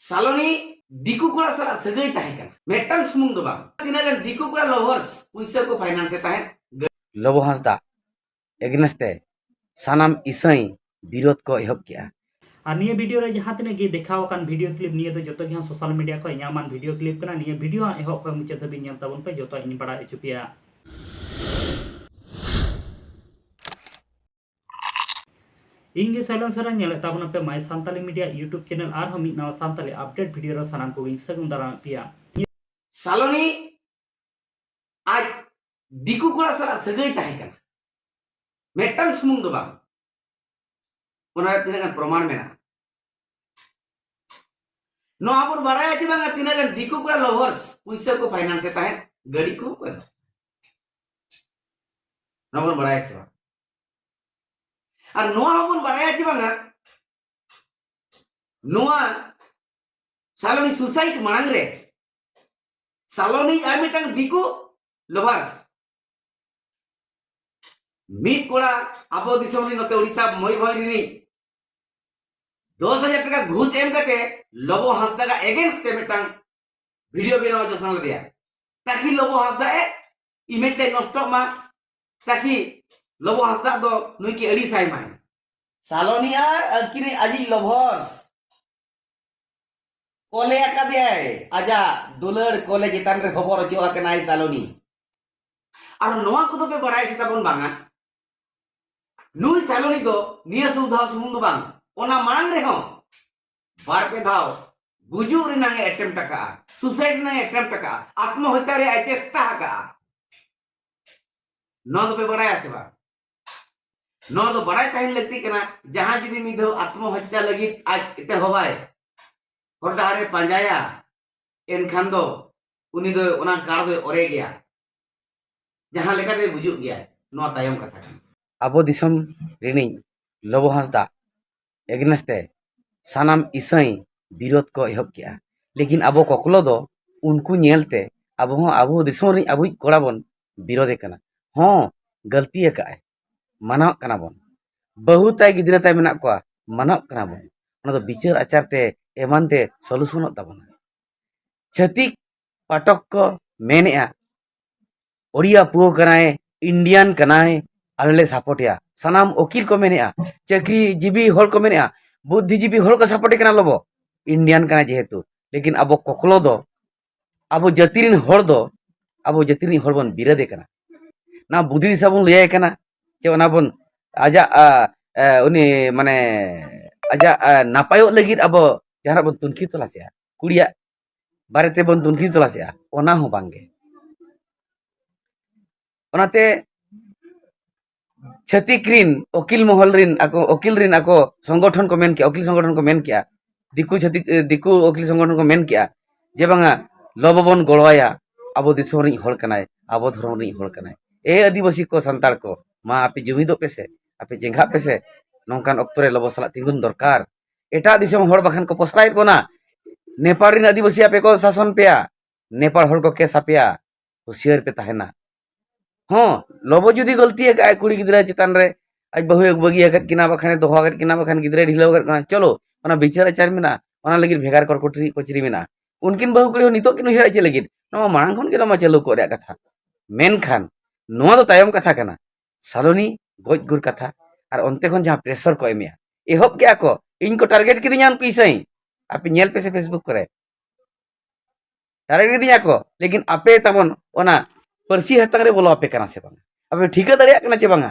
Saloni diku kura sala sagai tahe kan metan sumung do bang tinagan diku kura lovers puisa ko finance tahe लबो Hansda एग्नेस्ते सानाम इसई विरोध को एहब किया और निये video रे जहाँ तने गे देखाव कान वीडियो क्लिप निये तो जतो गे सोशल मीडिया को इनामान वीडियो क्लिप कना निये वीडियो एहब को मुचे धबी नेल ताबन पे जतो इन बड़ा एचुपिया इंगे साइलेंसर नेल ताबन पे my Santali media YouTube channel are हम नवा सांताली अपडेट वीडियो रे सानाम को सगुन दारा पिया Saloni आज diku kura sala sagai tahe kan metan sumung do bang ona tinagan proman mena no apur baraya chi bang tinagan diku kura lovers puisa ko finance tahe gadi ko no apur baraya chi bang ar no apur baraya chi bang noa Saloni suicide manang re Saloni ar mitang diku lovers मीट कोड़ा आबो दिसम री नते ओडिसा मई भई री 10,000 টাকা ঘুষ M কাতে লবো হাসদা का अगेंस्ट ते मिटांग वीडियो बनाओ जो संग दिया ताकि लबो हासदा ए इमेज से नष्ट मा ताकि लबो हासदा दो नुई की अड़ी साई माय सालोनी यार अकिने आजी लभस कोले आका दे आजा दुलर कोले जितान रे खबर जो आके नाई सालोनी और नोआ को तो पे बड़ाई से तबन बांगा नुई सालोनी दो निया सुधा सुमुंग बांग ओना मांग रे हो बार पे धाव गुजू रे नांगे अटेम्प्ट का सुसाइड ना अटेम्प्ट का आत्महत्या रे चेष्टा का न तो पे बड़ाई से बा न तो बड़ाई टाइम लगती कना जहां जदी मिदो आत्महत्या लगी आज इते होबाय हरदारे पंजाया एनखान दो उनी दो ओना कार दो ओरे गया जहां लेका दे बुजुग गया नो तायम कथा अबो दिसम रिनी लबो हांसदा एग्नेस्ते सानाम इसई विरोध को एहब किया लेकिन अबो कोकलो दो उनको नेलते अबो दिसम रि अबो कोड़ा बन विरोधे कना हां गलती का मानाव कना बन बहुत ताई गिदरा ताई मेना को मानाव कना बन ओना दो विचार आचार ते एमानते सॉल्यूशन ताबना छतिक पाठक को मेनेआ ओडिया पुओ कनाए इंडियन कनाए आले सपोर्टिया सनाम वकील को मेनेआ चाकरी जीवी हल को मेनेआ बुद्धिजीवी हल को सपोर्ट कना लबो इंडियन कना जेहेतु लेकिन अब कोकलो दो अब जातिरिन हर दो अब जातिरिन हर बन बिरोधे कना ना बुद्धि दिशा बन लय कना जे ओना बन आजा उनी माने आजा नापायो लगिर अब जहां बन तुनखी तलासेआ कुड़िया बारेते बन तुनखी तलासेआ ओना हो बांगे ओनाते छतिक्रीन वकील महल रिन आको वकील रिन आको संगठन को मेन किया वकील संगठन को मेन किया दिकु छतिक दिकु वकील संगठन को मेन किया जे बांगा लबबन गळवाया आबो दिसम रि हल कनाय आबो धर्म रि हल कनाय ए आदिवासी को संतार को मा आपे जुमिदो पेसे आपे जेंघा पेसे नोंकान अक्तरे लब सला तिंगुन दरकार एटा दिसम हर बाखान को पोसलाइट बना नेपाल रिन आदिवासी आपे को शासन पेया नेपाल हर को केस आपेया होशियार पे ताहेना हाँ लबो जुदी गलती है कुड़ी गिदरा चितान रे आज बहु एक बगी अगर किना बखाने दोहा अगर किना बखान गिदरा ढिलो अगर कना चलो ओना विचार आचार मेना ओना लगिर भेगार कर कोचरी मेना उनकिन बहु कुड़ी नितो किन उहिरा चे लगिर नो मांग खन के मा चलो को रे कथा मेन खान नो दो तायम कथा कना सालोनी गोज गुर कथा और ओनते खन जहां प्रेशर को एमिया एहब के को इन को टारगेट किदियान पिसई आपे नेल पे से फेसबुक करे टारगेट किदिया को लेकिन आपे तबन ओना परसी हतंग रे बोलो आपे कना से बांगा आपे ठीका दरिया कना चे बांगा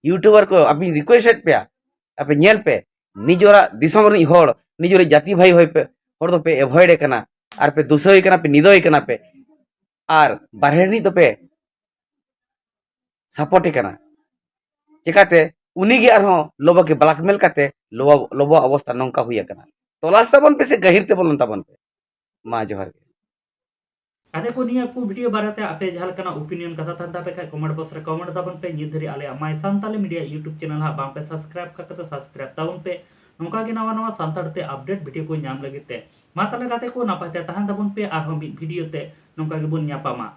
यूट्यूबर को आपनी रिक्वेस्ट पे आपे नेल पे निजोरा दिसम रि होड़ निजोरे जाति भाई होय पे होड़ तो पे एवॉइड कना आर पे दुसोय कना पे निदोय कना पे आर बारहेनी तो पे सपोर्ट कना चिकाते उनी गे आरो लोबो के ब्लैकमेल काते लोबो अवस्था नंका हुई कना तलाश तबन पे से गहिर ते बोलन तबन पे मा जोहर अरे को निया को वीडियो बारते आपे जहां कना ओपिनियन कथा था पे कमेंट बॉक्स रे कमेंट दाबन पे निधरी आले my Santali media YouTube channel हा बाम पे सब्सक्राइब का तो सब्सक्राइब दाबन पे नोका के नवा नवा सांताल ते अपडेट वीडियो को नाम लगिते मा तले गाते को नापाते तहन दाबन पे आरो वीडियो ते नोका के बुन न्यापामा।